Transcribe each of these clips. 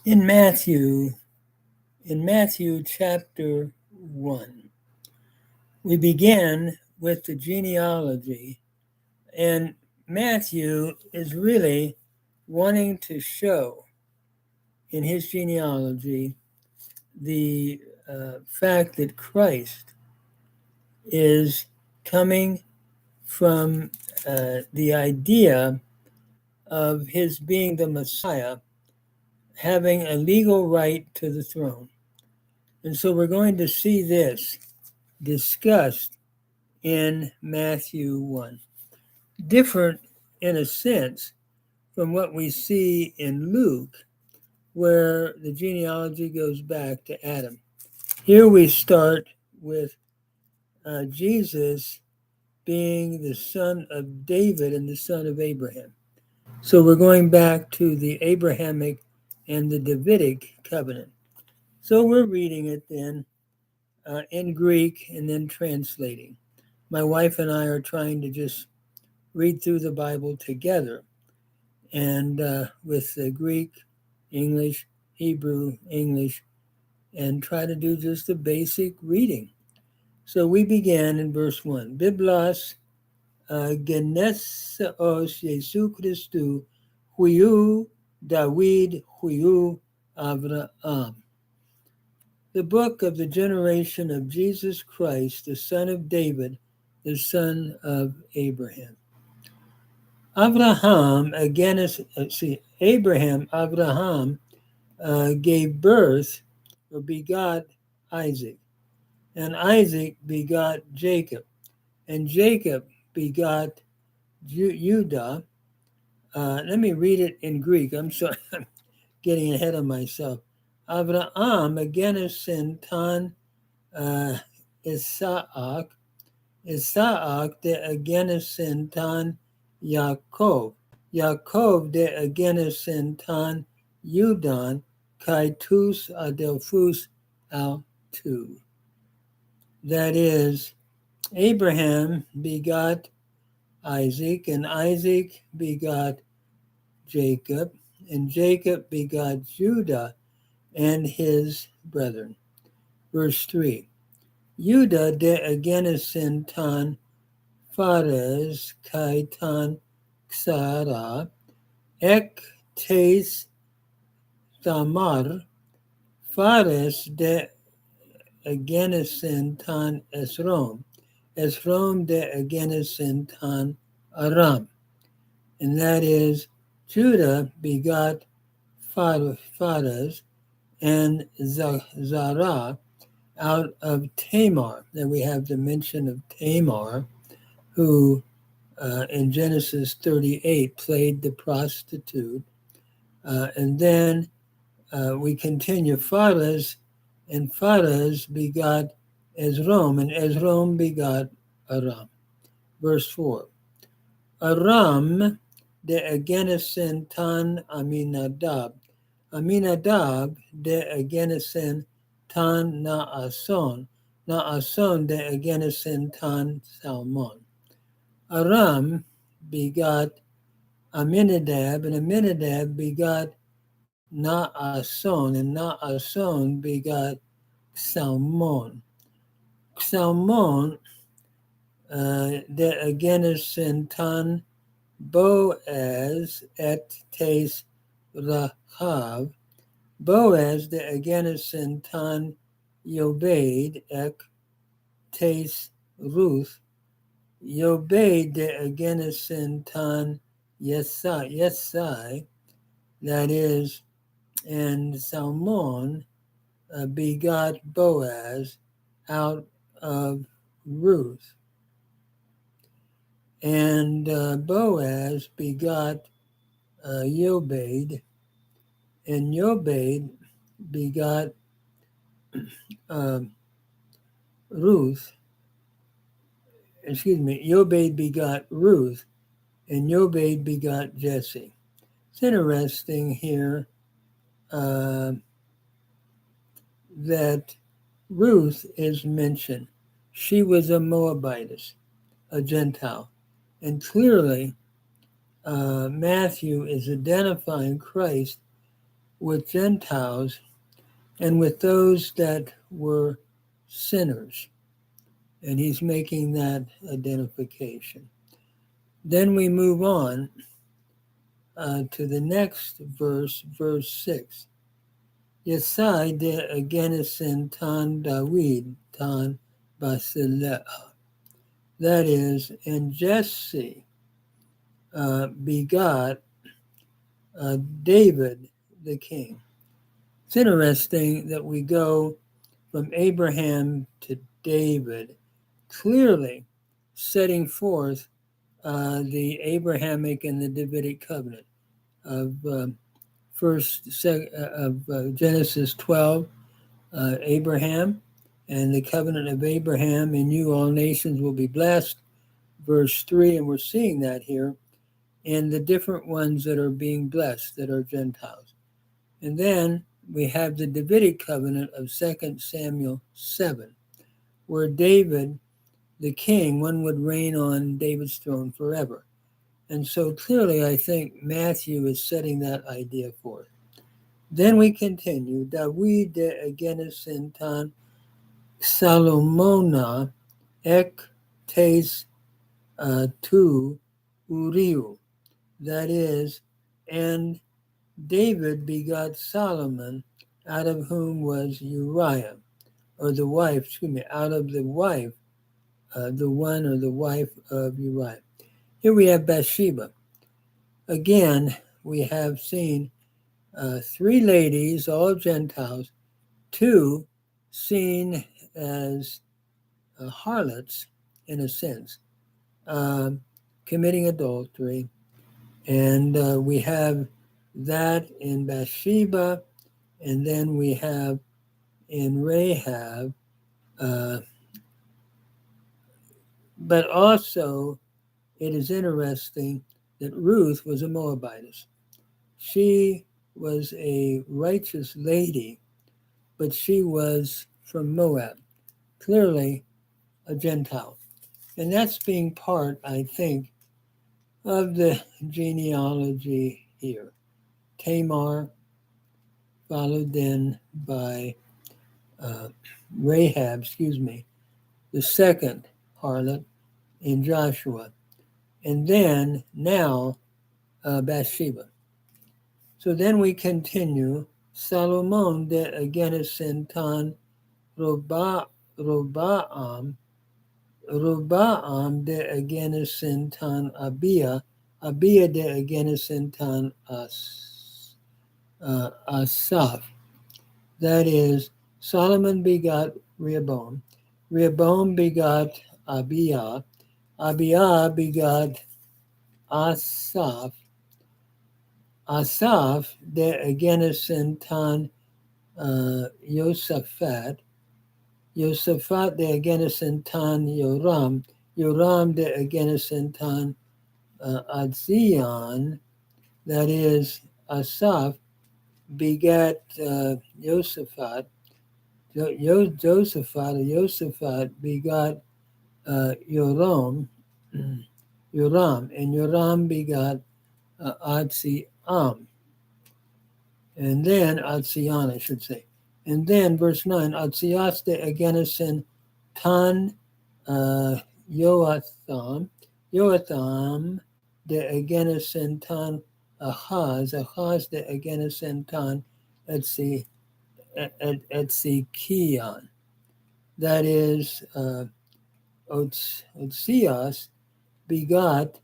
In Matthew, in Matthew chapter 1, we begin with the genealogy, and Matthew is really wanting to show in his genealogy the fact that Christ is coming from the idea of his being the Messiah, having a legal right to the throne. And so we're going to see this discussed in Matthew 1. Different, in a sense, from what we see in Luke, where the genealogy goes back to Adam. Here we start with Jesus being the son of David and the son of Abraham. So we're going back to the Abrahamic and the Davidic covenant. So we're reading it then in Greek and then translating. My wife and I are trying to just read through the Bible together, and with the Greek, English, Hebrew, English, and try to do just a basic reading. So we began in verse 1. Biblos geneseos Jesu Christu huiu David huiu Avraham. The book of the generation of Jesus Christ, the son of David, the son of Abraham. Abraham gave birth or begot Isaac, and Isaac begot Jacob, and Jacob begot Judah. Let me read it in Greek. I'm sorry, I'm getting ahead of myself. Avraham genesin tan Isaac, Isaac de genesin tan Yaakov, Yaakov de genesin tan Judan, kai tus adelphus al tu. That is, Abraham begot Isaac, and Isaac begot Jacob, and Jacob begot Judah and his brethren. Verse 3. Judah de genesin tan Phares kai tan Xara, ek tes Tamar, Phares de genesin tan Esrom, Esrom de genesin tan Aram. And that is, Judah begot Phares and Zara out of Tamar. Then we have the mention of Tamar, who in Genesis 38 played the prostitute. And then we continue, Phares, and Phares begot Esrom, and Esrom begot Aram. Verse 4. Aram de genesin tan Aminadab, Aminadab de genesin tan Naason, Naason de genesin tan Salmon. Aram begot Aminadab, and Aminadab begot Naason, and Naason begot Salmon. Salmon de genesin tan Boaz et tes Rahav, Boaz de genesin tan Yobed ek tes Ruth, Yobed de genesin tan Yesai, that is, and Salmon begot Boaz out of Ruth. And Boaz begot Yobed, and Yobed begot Ruth. Yobed begot Ruth, and Yobed begot Jesse. It's interesting here that Ruth is mentioned. She was a Moabitess, a Gentile. And clearly, Matthew is identifying Christ with Gentiles and with those that were sinners. And he's making that identification. Then we move on to the next verse, verse 6. Yesai de agenesen tan David tan Basileah. That is, and Jesse begot David the king. It's interesting that we go from Abraham to David, clearly setting forth the Abrahamic and the Davidic covenant of Genesis 12, Abraham, and the covenant of Abraham. In you all nations will be blessed, verse 3, and we're seeing that here, and the different ones that are being blessed that are Gentiles. And then we have the Davidic covenant of 2 Samuel 7, where David, the king, one would reign on David's throne forever. And so clearly, I think Matthew is setting that idea forth. Then we continue. David de agenesentan Salomona ek tes tu uriu. That is, and David begot Solomon, out of whom was Uriah, or the wife, out of the wife, the one or the wife of Uriah. Here we have Bathsheba. Again, we have seen three ladies, all Gentiles, two seen as harlots, in a sense, committing adultery. And we have that in Bathsheba, and then we have in Rahab, but also it is interesting that Ruth was a Moabitess. She was a righteous lady, but she was from Moab, clearly a Gentile. And that's being part, I think, of the genealogy here. Tamar, followed then by Rahab, the second harlot in Joshua, and then now Bathsheba. So then we continue. Salomon de agenesentan Robaam de agenesentan Abia de agenesentan Asaph. That is, Solomon begot Rehoboam begot Abia begot Asaph de agenesentan Yosaphat de agenesentan Yoram de agenesentan Adzion. That is, Asaph begat Josaphat begot Yoram, and Yoram begot Atziam, and then Atzion, I should say. And then verse 9, Atzias de agenesen tan Yoatham de agenesen tan Ahaz de agenesen tan Etzikion. That is, Otzias begot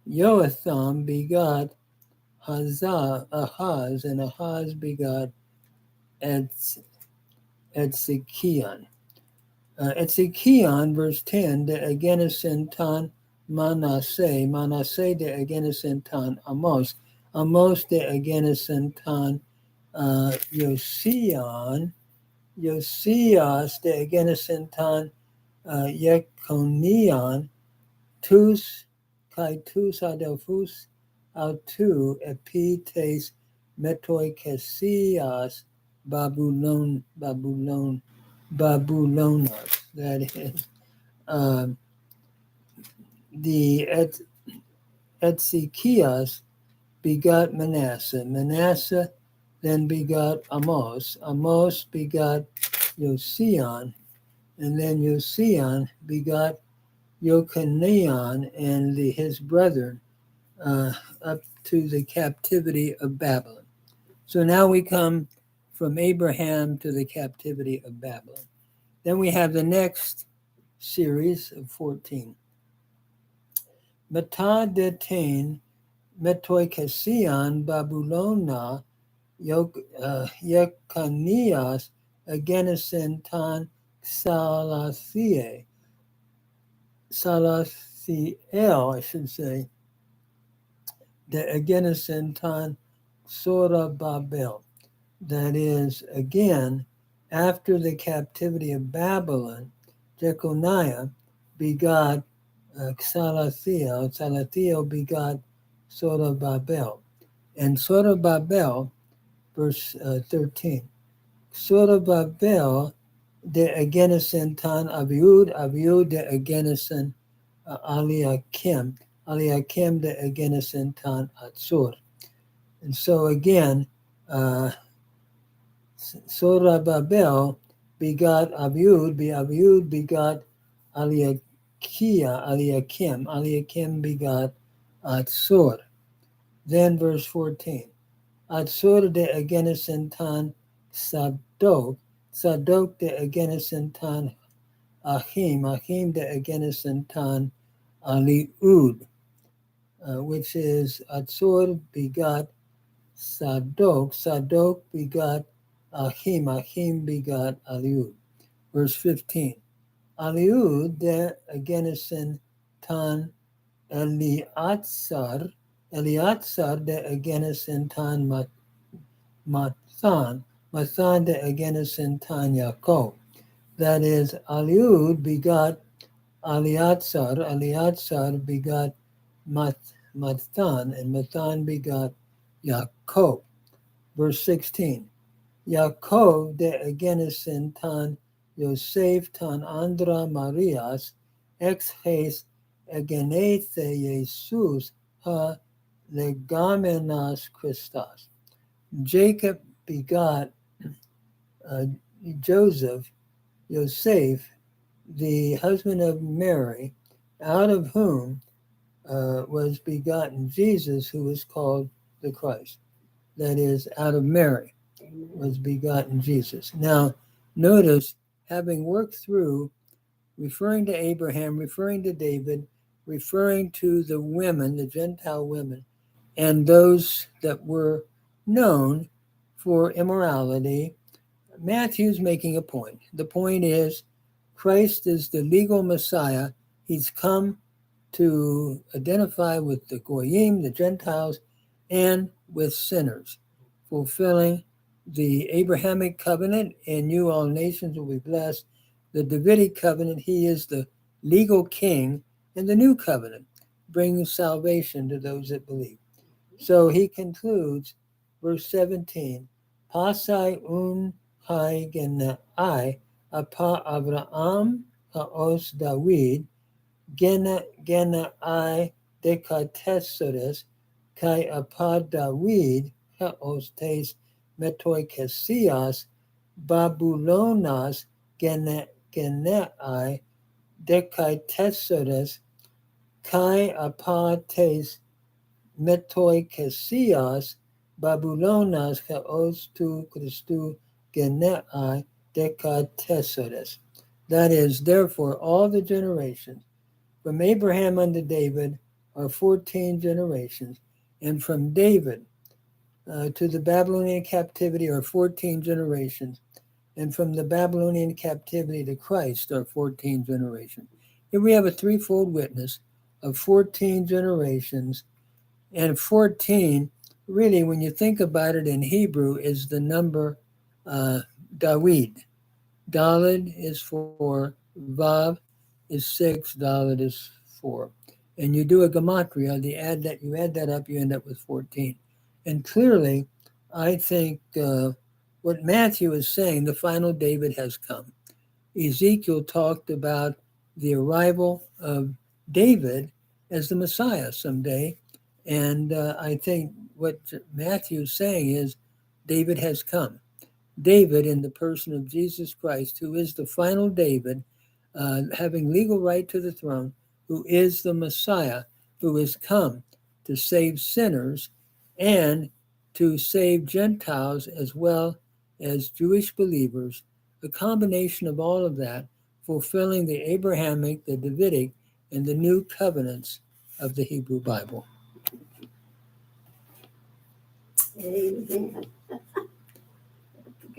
Joatham begot Ahaz, and Ahaz begot Etzikion. Etzikion, verse 10, de agenesen tan Manasseh de agenesen tan Amos de agenesen tan Josias de agenesen tan Jeconion, tus adelphus autu epites metoi kesias Babylonos. That is, Etzekias begot Manasseh. Manasseh then begot Amos. Amos begot Josion. And then Josion begot Jochanaan and his brethren up to the captivity of Babylon. So now we come from Abraham to the captivity of Babylon. Then we have the next series of 14. Mata detain metoikasian Babylona Yekanias Agenesentan Salathiel, I should say, the Agenesentan Zorobabel. That is, again, after the captivity of Babylon, Jeconiah begot Salathiel. Salathiel begot Zorobabel. And Zorobabel, verse 13, Zorobabel de Agenesentan Abiud, Abiud de Agenesen Eliakim, Eliakim de Agenesentan Atzur. And so again, Zorobabel begot Abiud, Abiud begot Eliakim, Eliakim begot Atzur. Then verse 14, Atzur de Agenesentan Sadok, Sadok de Agenesentan Achim, Achim de Agenesentan Aliud, which is Atzur begot Sadok, Sadok begot Achim, Achim begot Aliud. Verse 15, Aliud de Agenesentan Eliatzar, Eliatzar de Agenesentan Mathan, Mathan de Agenesentan Yaakov. That is, Aliud begot Eliatzar, Eliatzar begot Mathan, and Mathan begot Yaakov. Verse 16, Yaakov de Agenesentan Yosef tan Andra Marias, ex hes Agenethe Jesus ha legamenas Christos. Jacob begot Joseph, Yosef, the husband of Mary, out of whom was begotten Jesus, who is called the Christ. That is, out of Mary was begotten Jesus. Now, notice, having worked through, referring to Abraham, referring to David, referring to the women, the Gentile women, and those that were known for immorality, Matthew's making a point. The point is, Christ is the legal Messiah. He's come to identify with the Goyim, the Gentiles, and with sinners, fulfilling the Abrahamic covenant, and you all nations will be blessed. The Davidic covenant, he is the legal king, and the new covenant brings salvation to those that believe. So he concludes, verse 17, Pasai un hai genai apa Abraham haos David genai decateseres kai apa David haos tes metoi kesias Babulonas genai decateseres kai apa tes metoi kesias Babulonas chaos tu Christu genai decateseres. That is, therefore, all the generations from Abraham unto David are 14 generations, and from David to the Babylonian captivity are 14 generations, and from the Babylonian captivity to Christ are 14 generations. Here we have a threefold witness of 14 generations, and 14, really, when you think about it in Hebrew, is the number Dawid. Daled is 4, Vav is 6, Dalet is 4. And you do a gematria, you add that up, you end up with 14. And clearly, I think what Matthew is saying, the final David has come. Ezekiel talked about the arrival of David as the Messiah someday, And I think what Matthew is saying is David has come. David, in the person of Jesus Christ, who is the final David, having legal right to the throne, who is the Messiah, who has come to save sinners and to save Gentiles as well as Jewish believers, a combination of all of that, fulfilling the Abrahamic, the Davidic, and the new covenants of the Hebrew Bible. Amen.